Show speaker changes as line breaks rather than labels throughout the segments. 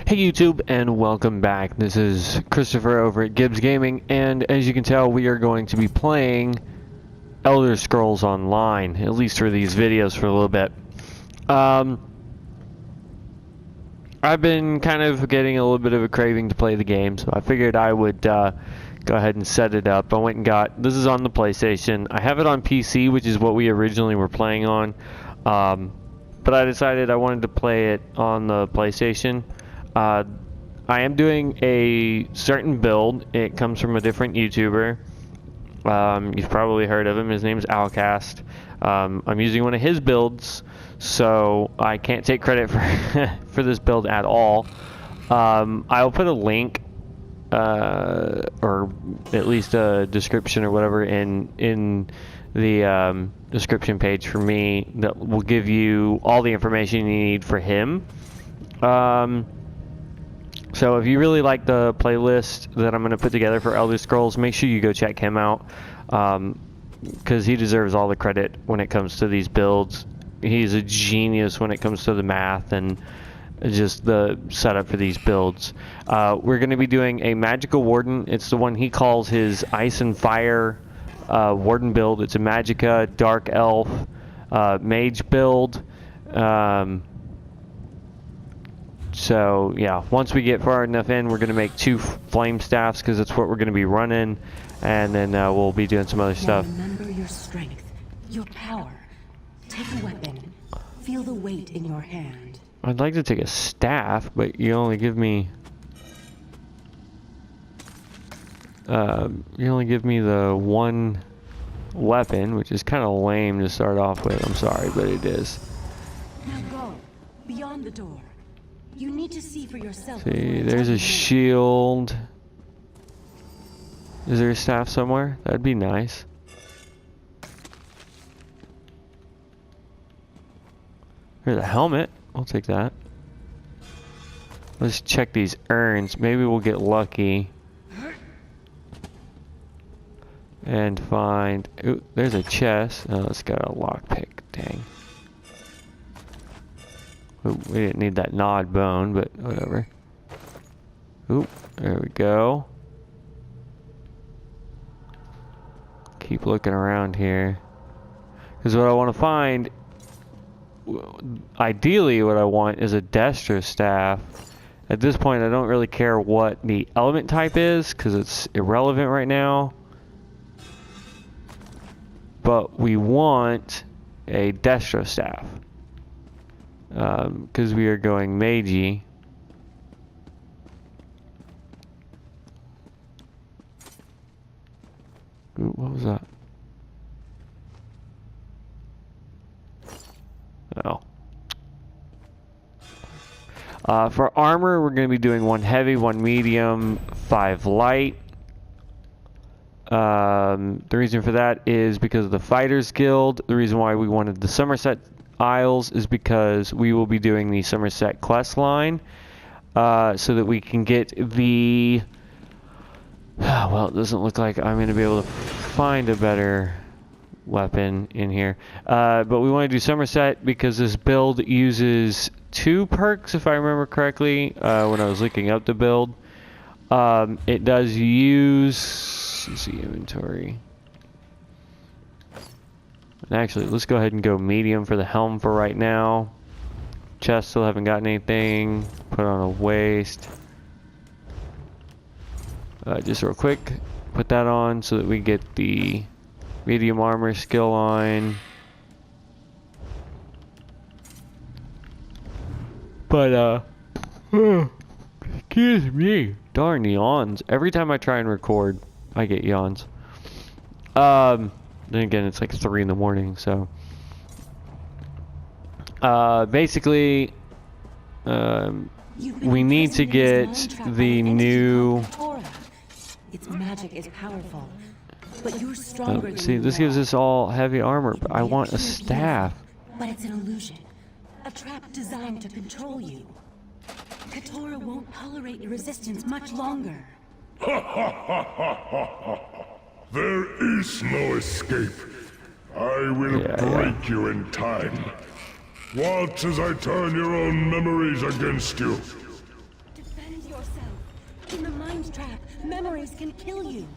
Hey YouTube, and welcome back. This is Christopher over at G.I.B Gaming, and as you can tell, we are going to be playing Elder Scrolls Online, at least for these videos for a little bit. I've been kind of getting a little bit of a craving to play the game, so I figured I would go ahead and set it up. I went and got, this is on the PlayStation. I have it on PC, which is what we originally were playing on, but I decided I wanted to play it on the PlayStation. I am doing a certain build. It comes from a different YouTuber. You've probably heard of him. His name's Alcast. I'm using one of his builds, so I can't take credit for for this build at all. I'll put a link, or at least a description or whatever in the description page for me that will give you all the information you need for him. So if you really like the playlist that I'm going to put together for Elder Scrolls, make sure you go check him out, because he deserves all the credit when it comes to these builds. He's a genius when it comes to the math and just the setup for these builds. We're going to be doing a magicka warden. It's the one he calls his ice and fire warden build. It's a magicka, dark elf, mage build. So yeah, once we get far enough in, we're going to make 2 flame staffs because that's what we're going to be running, and then we'll be doing some other stuff.
Remember your strength, your power. Take a weapon. Feel the weight in your hand.
I'd like to take a staff, but you only give me the one weapon, which is kind of lame to start off with. I'm sorry, but it is.
Now go beyond the door. You need to see for yourself.
See, there's a shield. Is there a staff somewhere? That'd be nice. There's a helmet. I'll take that. Let's check these urns. Maybe we'll get lucky and find. Ooh, there's a chest. Oh, it's got a lockpick. Dang. Ooh, we didn't need that gnawed bone, but whatever. Oop, there we go. Keep looking around here, because what I want to find, ideally what I want is a destro staff. At this point I don't really care what the element type is because it's irrelevant right now, but we want a destro staff. Because we are going magey. Ooh, what was that? Oh. For armor, we're going to be doing 1 heavy, 1 medium, 5 light. The reason for that is because of the Fighters Guild. The reason why we wanted the Somerset Isles is because we will be doing the Somerset quest line, so that we can get the well, it doesn't look like I'm going to be able to find a better weapon in here, but we want to do Somerset because this build uses 2 perks, if I remember correctly, when I was looking up the build. It does use, let's see, inventory. Actually, let's go ahead and go medium for the helm for right now. Chest, still haven't gotten anything. Put on a waist. Just real quick, put that on so that we get the medium armor skill on. But, excuse me. Darn yawns. Every time I try and record, I get yawns. Then again, it's like 3 in the morning, so basically we need to get the new.
Its magic is powerful, but you're stronger than
see, this gives us all heavy armor, but I want a staff.
But it's an illusion, a trap designed to control you. Katora won't tolerate your resistance much longer.
There is no escape. I will break you in time. Watch as I turn your own memories against you.
mind trap. Memories can kill you.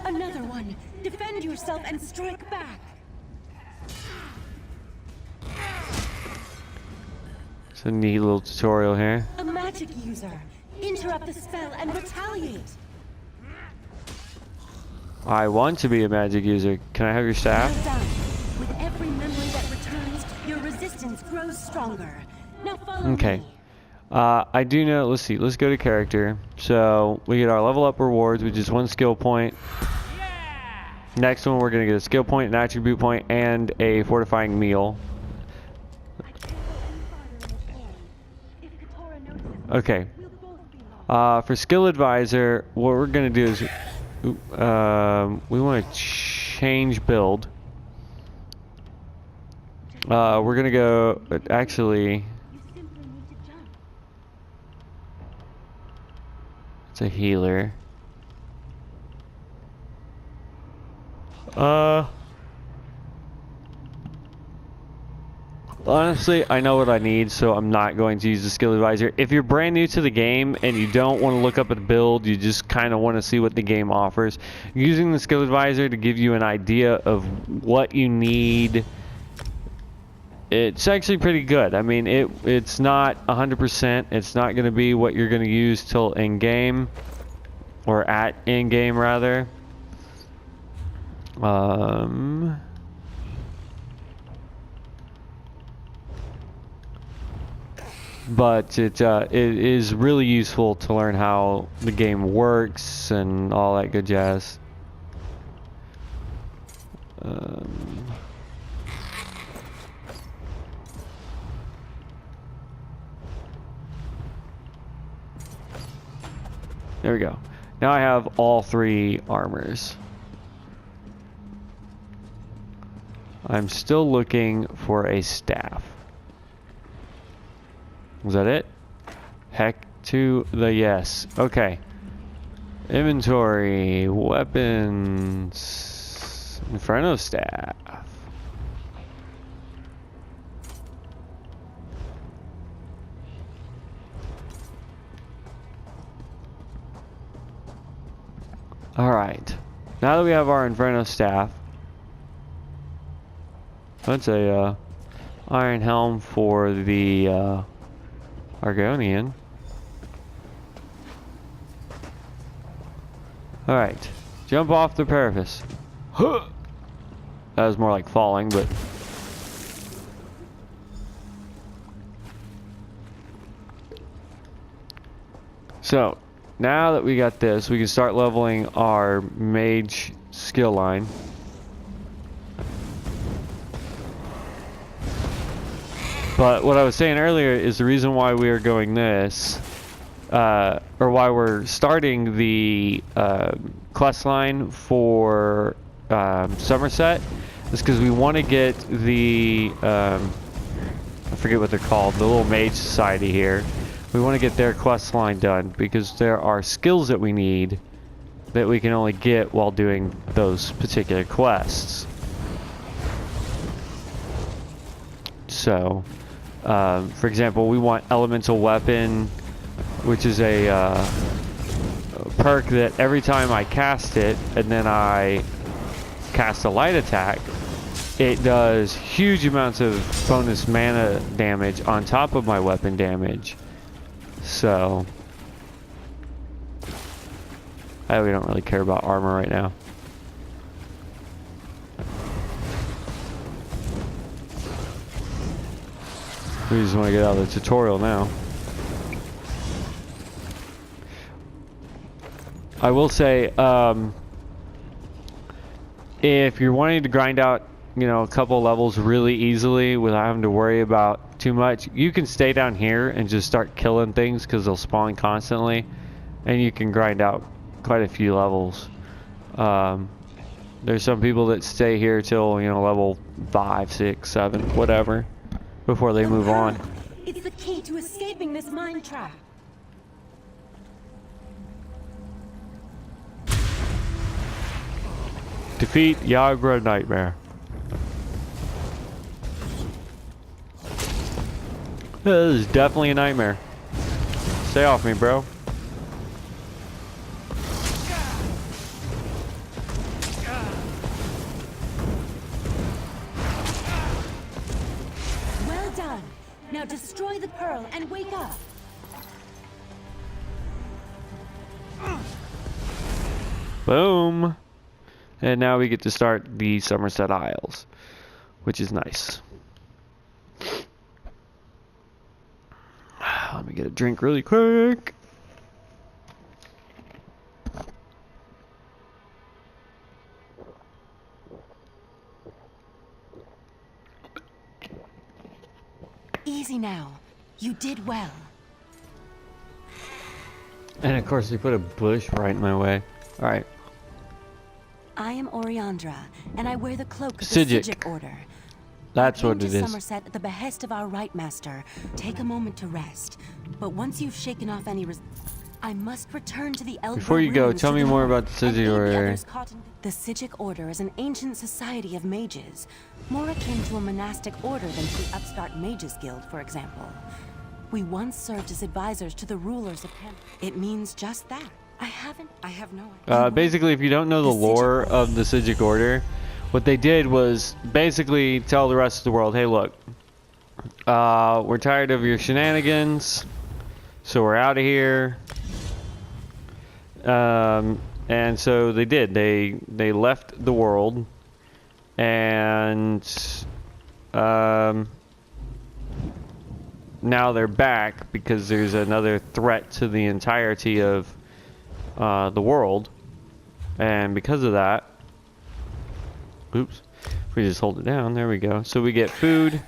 Another one. Defend yourself and strike back.
It's a neat little tutorial here.
A magic user. Interrupt the spell and retaliate.
I want to be a magic user. Can I have your staff?
Well done. With every memory that returns, your resistance grows stronger. Now follow
Okay.
me.
I do know, let's see, let's go to character. So we get our level up rewards, which is 1 skill point. Next one, we're going to get a skill point, an attribute point, and a fortifying meal. Okay. For skill advisor, what we're going to do is we want to change build. We're going to go, actually, it's a healer. Honestly, I know what I need, so I'm not going to use the skill advisor. If you're brand new to the game and you don't want to look up a build, you just kind of want to see what the game offers, using the skill advisor to give you an idea of what you need, it's actually pretty good. I mean, it's not 100%. It's not going to be what you're going to use till in-game, or at in-game rather. But it is really useful to learn how the game works and all that good jazz. There we go. Now I have all 3 armors. I'm still looking for a staff. Was that it? Heck to the yes. Okay. Inventory, weapons, Inferno staff. Alright. Now that we have our Inferno staff, that's a iron helm for the Argonian. Alright. Jump off the precipice. Huh! That was more like falling, but... So, now that we got this, we can start leveling our mage skill line. But what I was saying earlier is the reason why we are going this, or why we're starting the quest line for Somerset, is because we want to get the, I forget what they're called, the little mage society here. We want to get their quest line done because there are skills that we need that we can only get while doing those particular quests. So, for example, we want elemental weapon, which is a perk that every time I cast it and then I cast a light attack, it does huge amounts of bonus mana damage on top of my weapon damage. So, we don't really care about armor right now. We just want to get out of the tutorial now. I will say, if you're wanting to grind out, you know, a couple levels really easily without having to worry about too much, you can stay down here and just start killing things because they'll spawn constantly, and you can grind out quite a few levels. There's some people that stay here till, you know, level 5, 6, 7, whatever, before they move on.
It's the key to escaping this mind trap.
Defeat G.I.B Nightmare. This is definitely a nightmare. Stay off me, bro.
Well done. Now destroy the pearl and wake up.
Boom. And now we get to start the Somerset Isles, which is nice. Let me get a drink really quick.
Easy now. You did well.
And of course, they put a bush right in my way. All right.
I am Oriandra, and I wear the cloak of the
Psijic.
Psijic Order.
That's
I came
what it
to
is.
Somerset at the behest of our Right Master. Take a moment to rest. But once you've shaken off any I must return to the Elder
Before you go,
ruins
tell
to
me
the
more
north
about the
and
Psijic
aid the
Order.
others caught in- The Psijic Order is an ancient society of mages, more akin to a monastic order than to the upstart Mages Guild, for example. We once served as advisors to the rulers of Tamriel. It means just that. I have no idea.
Basically, if you don't know the
The Psijic
lore
Order.
of the Psijic Order, what they did was basically tell the rest of the world, hey, look, we're tired of your shenanigans, so we're out of here. And so they did. They left the world, and now they're back because there's another threat to the entirety of the world, and because of that, oops, if we just hold it down, there we go. So we get food,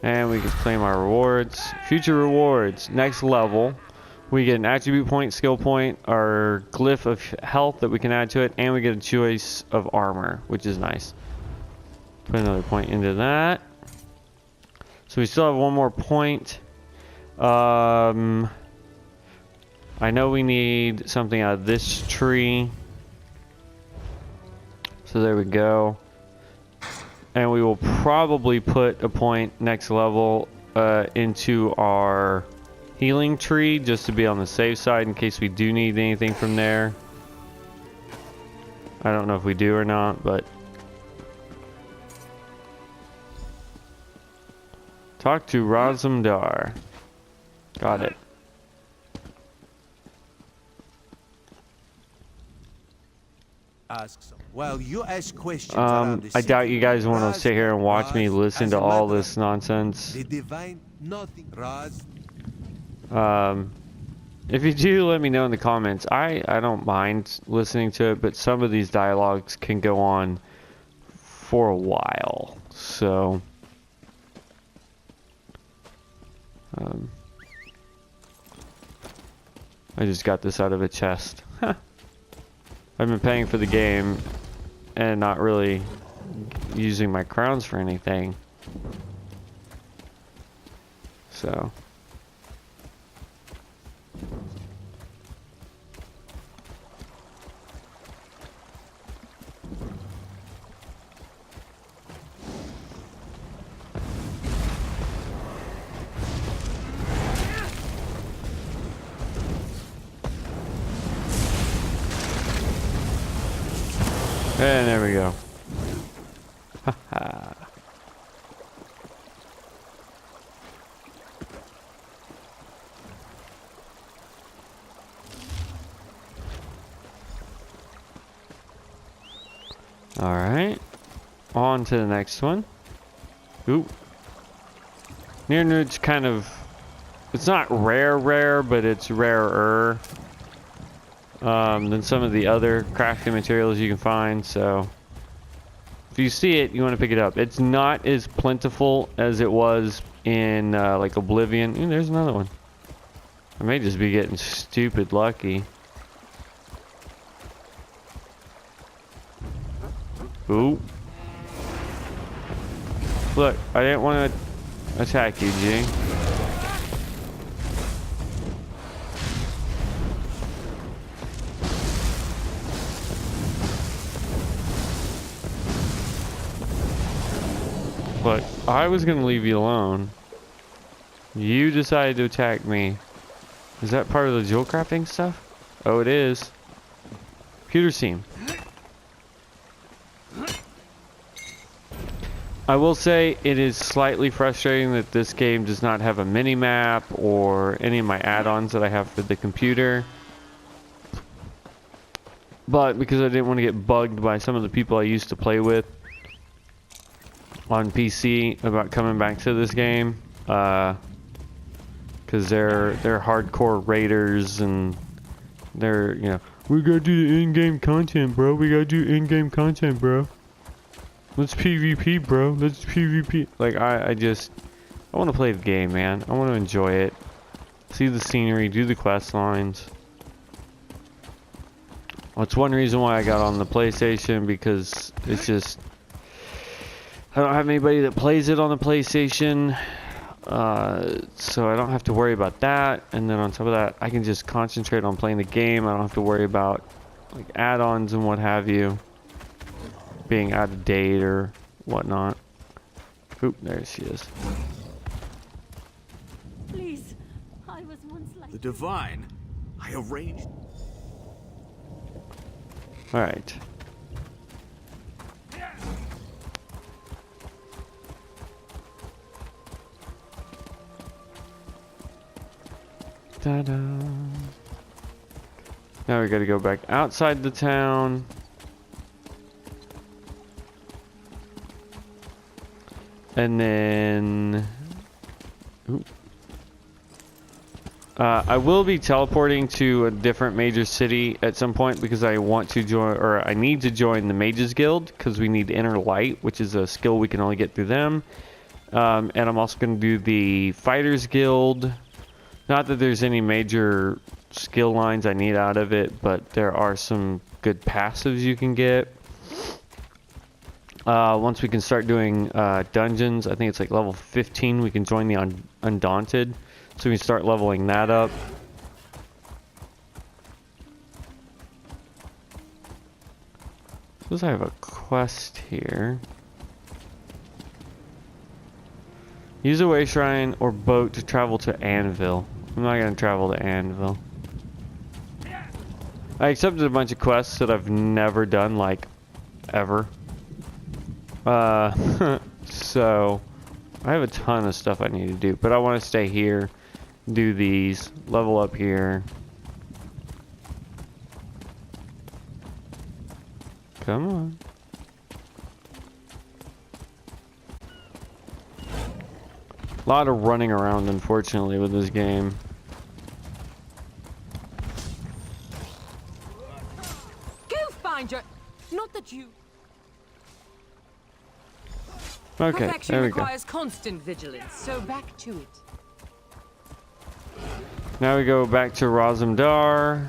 and we can claim our rewards. Future rewards, next level. We get an attribute point, skill point, our glyph of health that we can add to it, and we get a choice of armor, which is nice. Put another point into that. So we still have one more point. I know we need something out of this tree. So there we go. And we will probably put a point next level into our healing tree just to be on the safe side in case we do need anything from there. I don't know if we do or not, but talk to Razumdar. Got it.
Ask some. Well, you ask questions around the
I doubt
city.
you guys want to sit here and watch me
Raz,
listen
as
to
a
all
matter
this
of-
nonsense.
The divine, nothing. Raz,
If you do, let me know in the comments. I don't mind listening to it, but some of these dialogues can go on for a while. So, I just got this out of a chest. I've been paying for the game and not really using my crowns for anything. So. And there we go. Haha. Alright. On to the next one. Ooh. Near-nerd's kind of... It's not rare, but it's rarer than some of the other crafting materials you can find, so if you see it, you want to pick it up. It's not as plentiful as it was in like Oblivion. Ooh, there's another one. I may just be getting stupid lucky. Ooh. Look, I didn't want to attack you, G. But I was gonna leave you alone. You decided to attack me. Is that part of the jewel crafting stuff? Oh, it is. Computer seam. I will say it is slightly frustrating that this game does not have a mini-map or any of my add-ons that I have for the computer. But because I didn't want to get bugged by some of the people I used to play with on PC about coming back to this game, because they're hardcore raiders and they're, you know, we gotta do the in-game content, bro. We gotta do in-game content, bro. Let's PvP, bro. Let's PvP. Like, I want to play the game, man. I want to enjoy it. See the scenery, do the quest lines. Well, it's one reason why I got on the PlayStation, because it's just, I don't have anybody that plays it on the PlayStation. So I don't have to worry about that. And then on top of that, I can just concentrate on playing the game. I don't have to worry about like add-ons and what have you being out of date or whatnot. Oop, there she is.
Please, I was once like
The divine. I arranged.
All right. Ta-da. Now we gotta go back outside the town. And then... Ooh. I will be teleporting to a different major city at some point because I want to join, or I need to join the Mages Guild because we need Inner Light, which is a skill we can only get through them. And I'm also going to do the Fighters Guild. Not that there's any major skill lines I need out of it, but there are some good passives you can get. Once we can start doing dungeons, I think it's like level 15, we can join the Undaunted. So we can start leveling that up. Suppose I have a quest here. Use a way shrine or boat to travel to Anvil. I'm not going to travel to Anvil. I accepted a bunch of quests that I've never done, like, ever. So, I have a ton of stuff I need to do, but I want to stay here, do these, level up here. Come on. A lot of running around, unfortunately, with this game.
Go find your... Not that you...
Okay,
Perfection
there we go.
requires constant vigilance, so back to it.
Now we go back to Razumdar.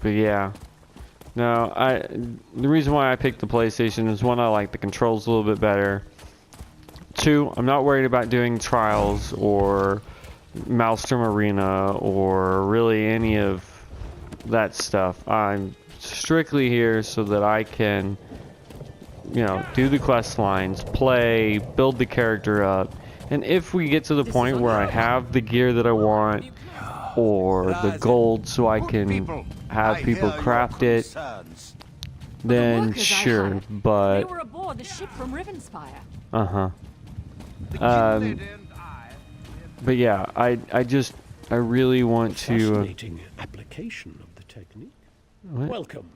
But yeah. No, the reason why I picked the PlayStation is, one, I like the controls a little bit better. Two, I'm not worried about doing trials or Maelstrom Arena or really any of that stuff. I'm strictly here so that I can, you know, do the quest lines, play, build the character up, and if we get to the point where I have the gear that I want or the gold so I can have people craft it, then sure. But
they were aboard the ship from Rivenspire.
but yeah, I really want to.
Fascinating application of the technique.
What?
Welcome.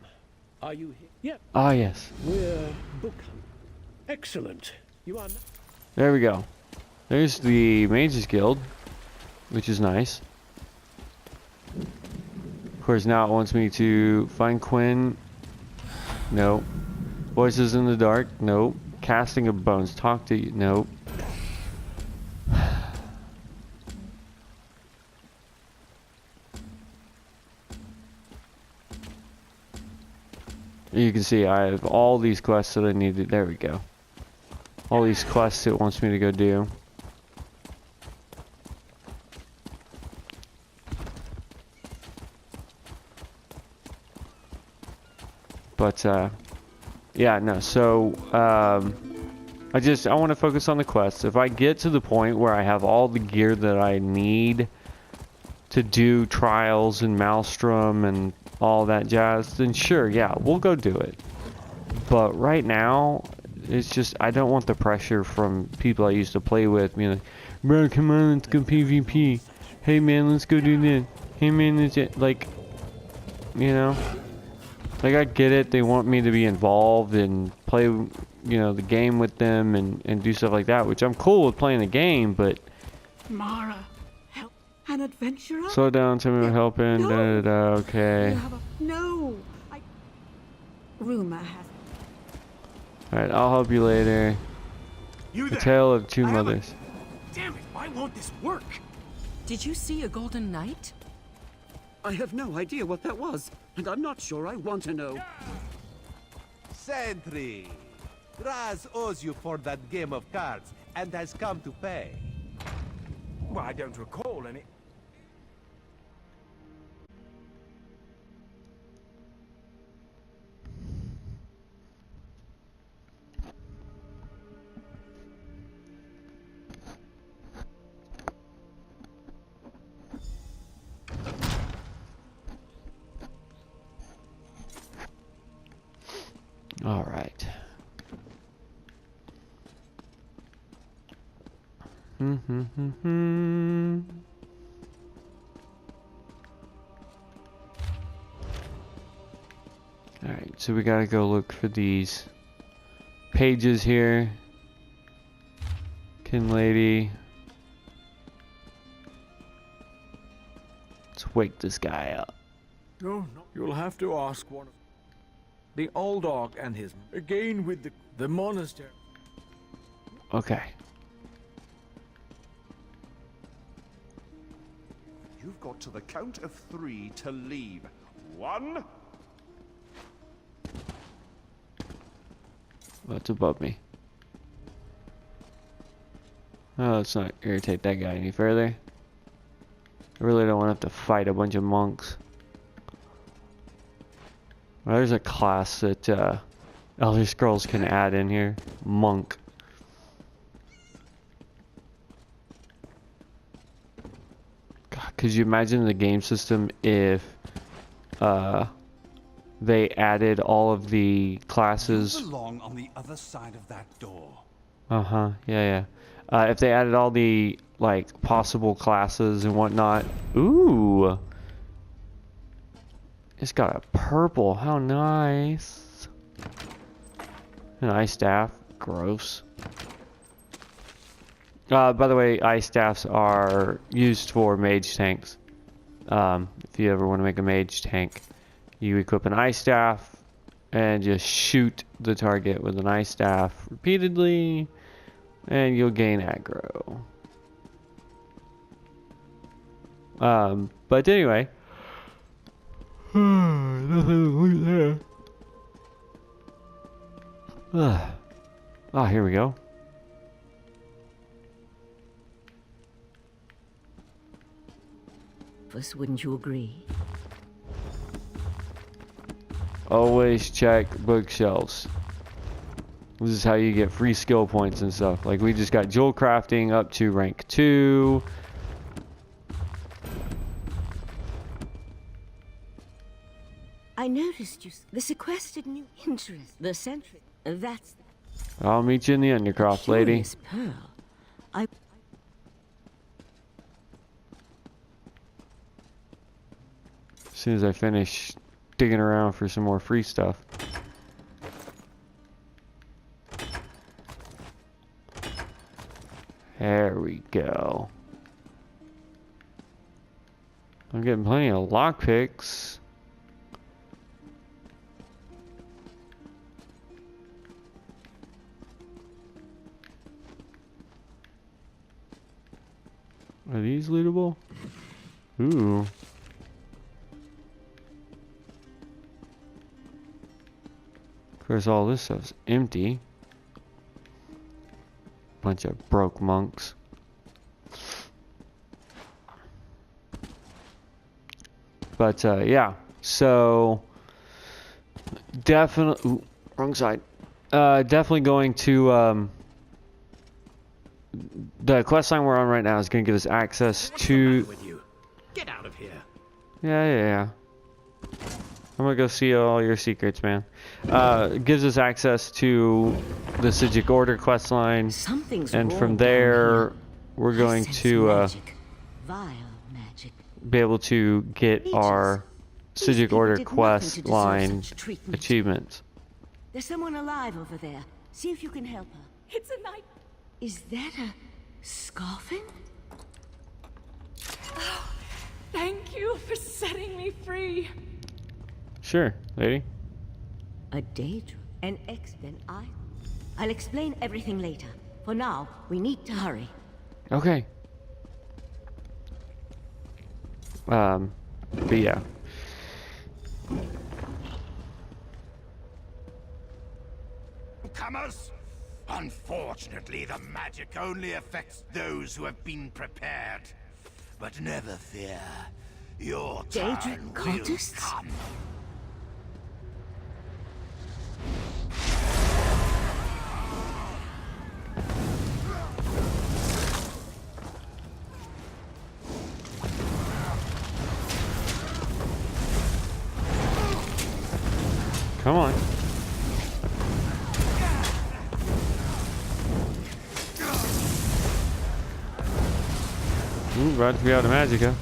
Are you here? Yeah.
Ah, yes.
We're book hunt. Excellent. You are.
There we go. There's the Mages Guild, which is nice. Of course, now it wants me to find Quinn. Nope. Voices in the dark. Nope. Casting of bones. Talk to you. Nope. You can see I have all these quests that I need to. There we go. All these quests it wants me to go do. But yeah, no. So I want to focus on the quests. If I get to the point where I have all the gear that I need to do trials and Maelstrom and all that jazz, then sure, yeah, we'll go do it. But right now, it's just, I don't want the pressure from people I used to play with. You know, bro, come on, let's go PvP. Hey man, let's go do this. Hey man, let's like, you know, like I get it. They want me to be involved and play, you know, the game with them and do stuff like that, which I'm cool with playing the game, but
Mara, help an adventurer?
slow down, tell me what helping.
No.
Okay.
No. Rumor has.
Alright, I'll help you later.
You
The
there?
Tale of Two
I have a-
Mothers.
Damn it! Why won't this work?
Did you see a golden knight?
I have no idea what that was, and I'm not sure I want to know.
Sentry! Raz owes you for that game of cards and has come to pay.
Well, I don't recall any.
All right. All right, so we gotta go look for these pages here. Kin lady. Let's wake this guy up.
No, you'll have to ask one of the old dog and his again with the monastery.
Okay.
You've got to the count of 3 to leave. 1.
What's above me? Oh, let's not irritate that guy any further. I really don't want to have to fight a bunch of monks. Well, there's a class that Elder Scrolls can add in here. Monk. God, could you imagine the game system if they added all of the classes?
You belong on the other side of that door.
Uh-huh, yeah. If they added all the, like, possible classes and whatnot. Ooh! It's got a purple. How nice. An ice staff. Gross. By the way, ice staffs are used for mage tanks. If you ever want to make a mage tank, you equip an ice staff and just shoot the target with an ice staff repeatedly, and you'll gain aggro. But anyway. Nothing there. Ah, here we go.
Wouldn't you agree?
Always check bookshelves. This is how you get free skill points and stuff. Like, we just got jewel crafting up to rank 2.
I noticed you. The sequestered new interest. The sentry. That's
I'll meet you in the Undercroft, lady.
curious pearl.
As soon as I finish digging around for some more free stuff. There we go. I'm getting plenty of lockpicks. Are these lootable? Ooh. Of course, all this stuff's empty. Bunch of broke monks. But yeah, so definitely wrong side. Definitely going to the quest line we're on right now is going to give us access to.
With you. Get out of here.
Yeah. I'm gonna go see all your secrets, man. Gives us access to the psijic order quest line,
Something's
and
wrong
from
down
there
here.
we're
I
going
sense
to
magic. Vile magic.
be able to get
Mages.
our
These
psijic
people
order
did nothing
quest
to deserve
line
such treatment.
achievements.
There's someone alive over there. See if you can help her.
It's a night.
Is that a scoffin?
Thank you for setting me free.
Sure, lady.
A daedra. An ex. Then I'll explain everything later. For now, we need to hurry.
Okay. But yeah.
Comers? Unfortunately, the magic only affects those who have been prepared. But never fear, your turn
Daedric
will
cultists?
come.
Come on. Ooh, about to be out of magicka.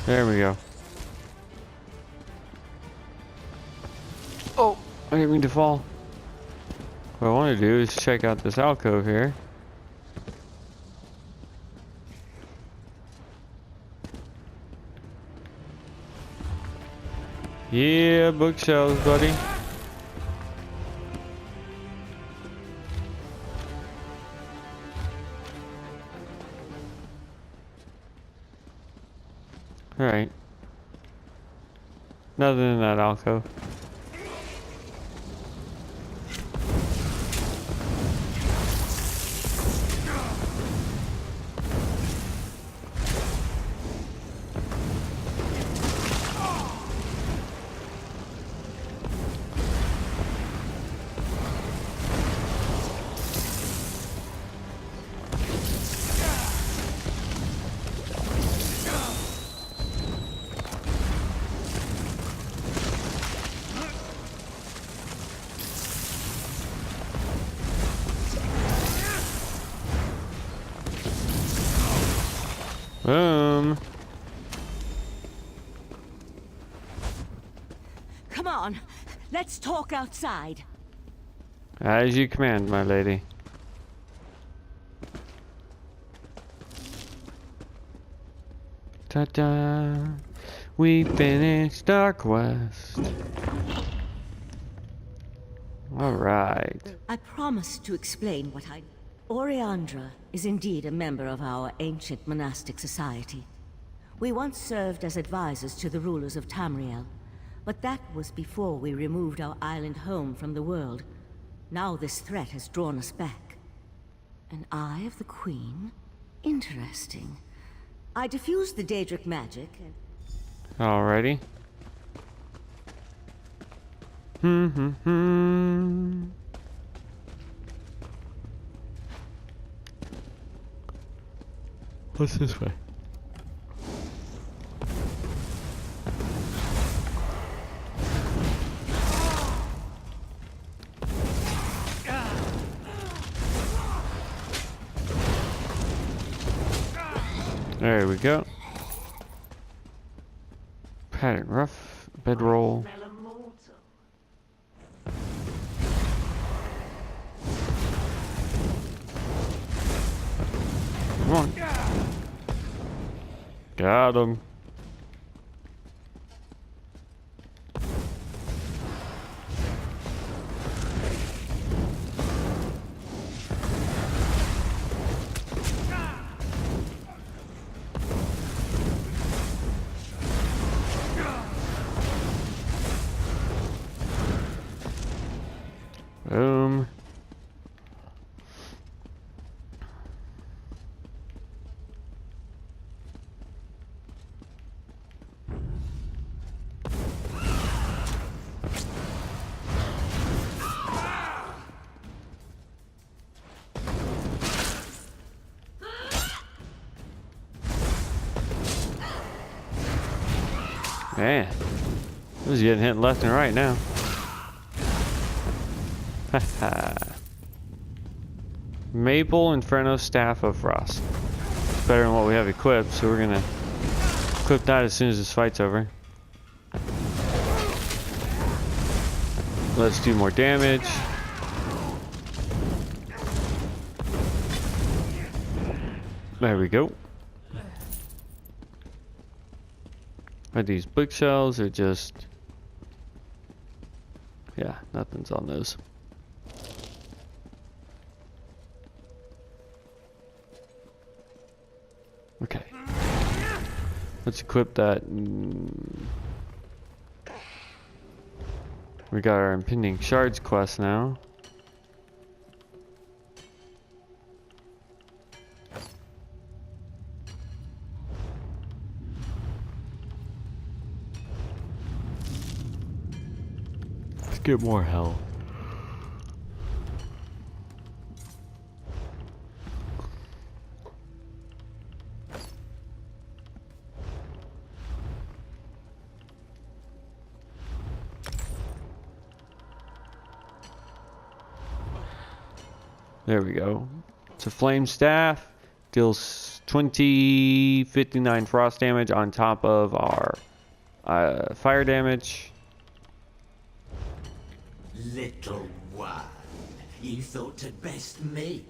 There we go. Oh, I didn't mean to fall. What I want to do is check out this alcove here. Yeah, bookshelves, buddy. Alright. Nothing in that alcove. Boom.
Come on, let's talk outside.
As you command, my lady. Ta-da! We finished our quest. Alright.
I promised to explain what I... Oriandra is indeed a member of our ancient monastic society. We once served as advisors to the rulers of Tamriel, but that was before we removed our island home from the world. Now this threat has drawn us back. An Eye of the Queen? Interesting. I diffused the Daedric magic and...
Alrighty. What's this way? There we go. Pattern rough, bedroll. Come on. Got him. Boom. Man, this is getting hit left and right now. Haha. Maple Inferno Staff of Frost. It's better than what we have equipped, so we're gonna equip that as soon as this fight's over. Let's do more damage. There we go. Are these bookshelves or just... Yeah, nothing's on those. Okay. Let's equip that. We got our impending shards quest now. Let's get more health. There we go. It's a flame staff. Deals 59 frost damage on top of our fire damage.
Little one, you thought to best me.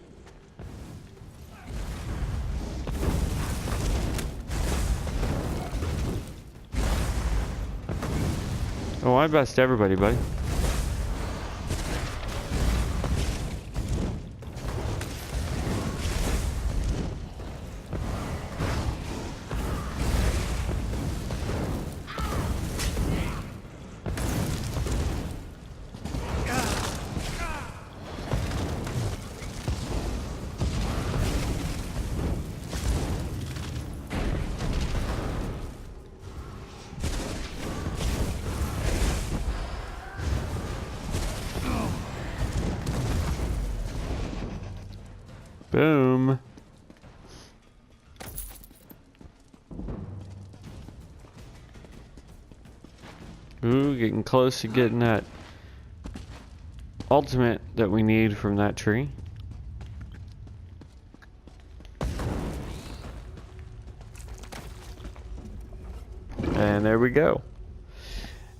Oh, I best everybody, buddy. Boom. Ooh, getting close to getting that ultimate that we need from that tree. And there we go.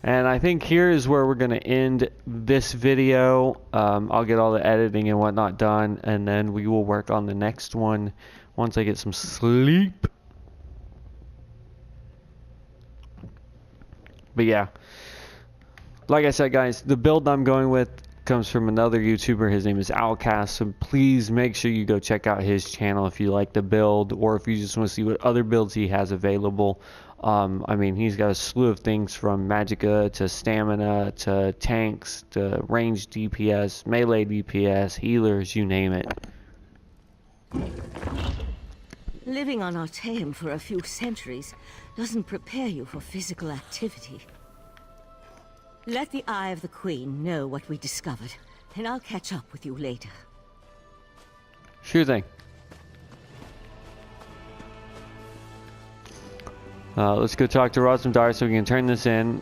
And I think here is where we're going to end this video. I'll get all the editing and whatnot done, and then we will work on the next one once I get some sleep. But yeah, like I said, guys, the build I'm going with comes from another YouTuber. His name is Alcast, so please make sure you go check out his channel if you like the build, or if you just want to see what other builds he has available. I mean, he's got a slew of things from magicka to stamina to tanks to ranged DPS, melee DPS, healers, you name it.
Living on Artaeum for a few centuries doesn't prepare you for physical activity. Let the Eye of the Queen know what we discovered, and I'll catch up with you later.
Sure thing. Let's go talk to Rosendar so we can turn this in.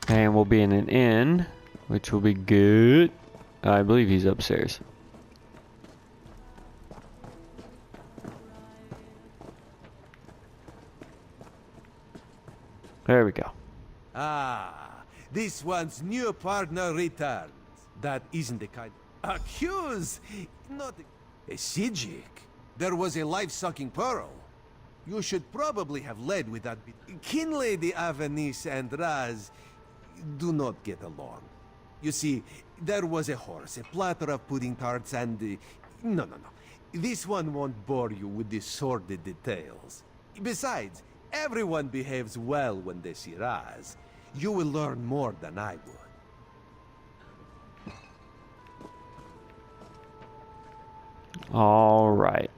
And we'll be in an inn, which will be good. I believe he's upstairs. There we go.
Ah, this one's new partner returns. That isn't the kind. Accuse! Not a psijic. There was a life-sucking pearl. You should probably have led with that bit. Kin Lady Avanice and Raz do not get along. You see, there was a horse, a platter of pudding tarts, and... No. This one won't bore you with the sordid details. Besides, everyone behaves well when they see Raz. You will learn more than I would.
All right.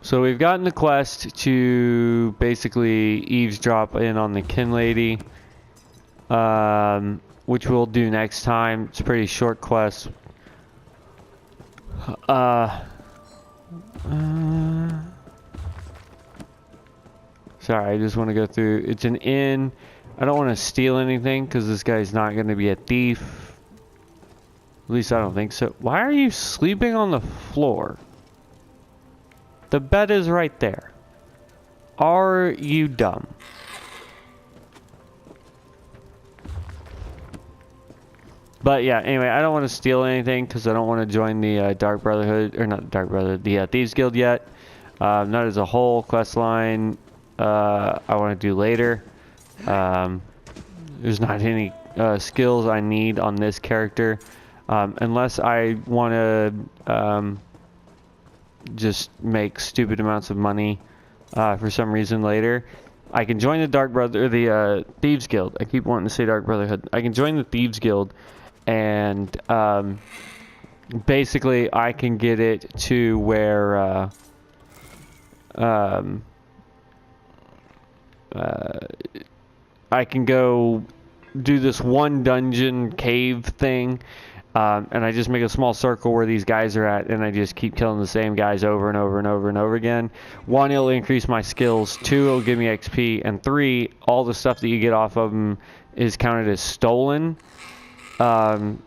So we've gotten the quest to basically eavesdrop in on the kin lady, which we'll do next time. It's a pretty short quest. Sorry, I just want to go through. It's an inn. I don't want to steal anything because this guy's not going to be a thief. At least I don't think so. Why are you sleeping on the floor? The bed is right there. Are you dumb? But yeah, anyway, I don't want to steal anything because I don't want to join the Dark Brotherhood, or not the Dark Brotherhood, the Thieves Guild yet. Not as a whole quest line. I want to do later. There's not any skills I need on this character, unless I want to just make stupid amounts of money for some reason later. I can join the Thieves Guild. I keep wanting to say Dark Brotherhood. I can join the Thieves Guild, and basically I can get it to where I can go do this one dungeon cave thing, and I just make a small circle where these guys are at, and I just keep killing the same guys over and over and over and over again. 1, it'll increase my skills. 2, it'll give me XP, and 3, all the stuff that you get off of them is counted as stolen, and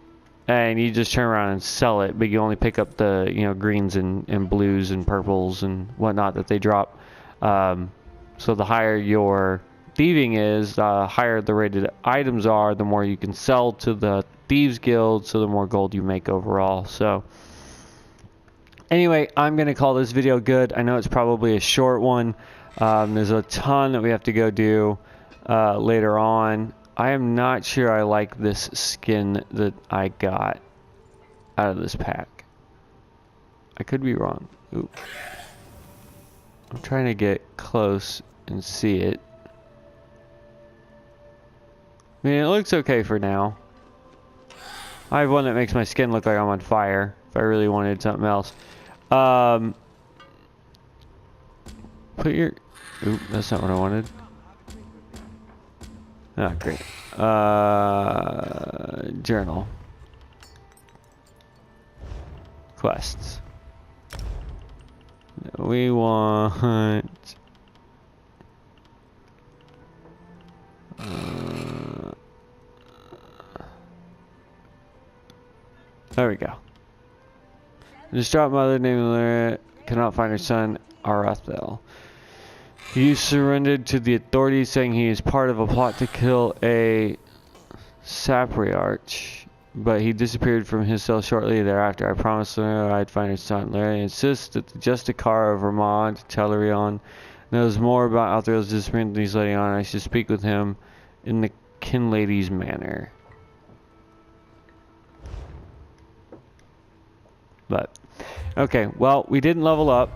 you just turn around and sell it, but you only pick up the greens and blues and purples and whatnot that they drop. So the higher your thieving is, the higher the rated items are, the more you can sell to the Thieves Guild, so the more gold you make overall. So anyway, I'm going to call this video good. I know it's probably a short one. There's a ton that we have to go do later on. I am not sure I like this skin that I got out of this pack. I could be wrong. Ooh. I'm trying to get close and see it. I mean, it looks okay for now. I have one that makes my skin look like I'm on fire, if I really wanted something else. Put your... Ooh, that's not what I wanted. Ah, great. Journal. Quests. We want... there we go. Distraught mother named Lyra cannot find her son, Arathel. He surrendered to the authorities, saying he is part of a plot to kill a sapriarch, but he disappeared from his cell shortly thereafter. I promised Lyra I'd find her son. Lyra insists that the Justicar of Vermont, Talarion, knows more about Althrel's disappearance than he's letting on. I should speak with him in the kin lady's manner. But, okay, well, we didn't level up,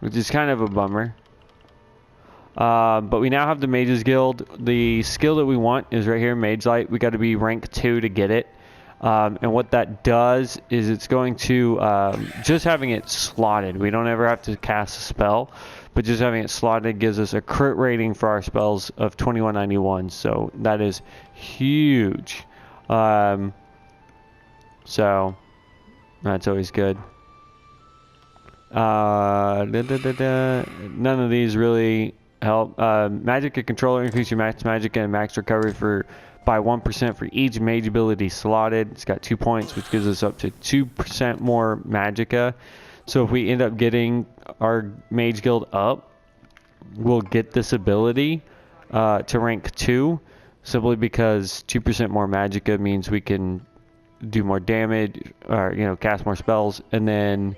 which is kind of a bummer. But we now have the Mages Guild. The skill that we want is right here, Mage Light. We got to be rank 2 to get it. And what that does is it's going to, just having it slotted, we don't ever have to cast a spell, but just having it slotted gives us a crit rating for our spells of 2191. So that is huge. So that's always good. None of these really help. Magicka controller, increase your max magicka and max recovery by 1% for each mage ability slotted. It's got 2 points, which gives us up to 2% more magicka. So if we end up getting our mage guild up, we'll get this ability to rank 2, simply because 2% more magicka means we can do more damage, or cast more spells, and then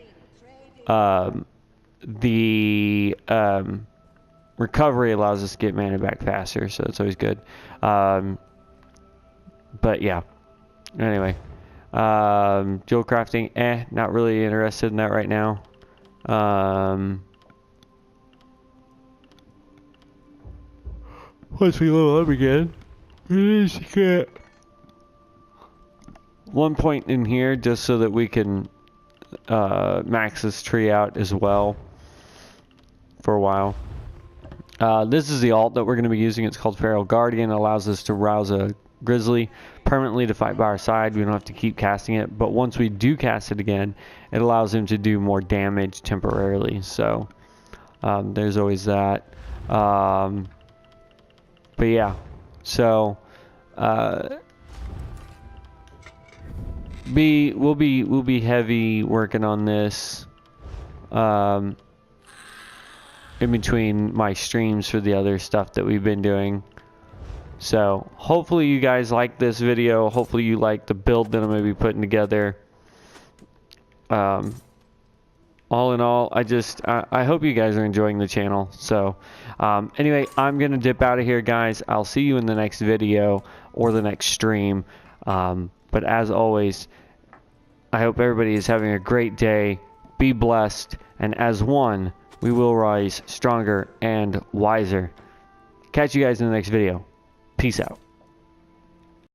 the recovery allows us to get mana back faster, so that's always good. But yeah, anyway, jewel crafting, not really interested in that right now. Once we level up again, we just get 1 point in here just so that we can max this tree out as well for a while. This is the alt that we're going to be using. It's called Feral Guardian. It allows us to rouse a grizzly permanently to fight by our side. We don't have to keep casting it, but once we do cast it again, it allows him to do more damage temporarily. So there's always that. But yeah, so we'll be heavy working on this in between my streams for the other stuff that we've been doing. So hopefully you guys like this video. Hopefully you like the build that I'm going to be putting together. All in all, I hope you guys are enjoying the channel. So anyway, I'm going to dip out of here, guys. I'll see you in the next video or the next stream. But as always, I hope everybody is having a great day. Be blessed. And as one, we will rise stronger and wiser. Catch you guys in the next video. Peace out.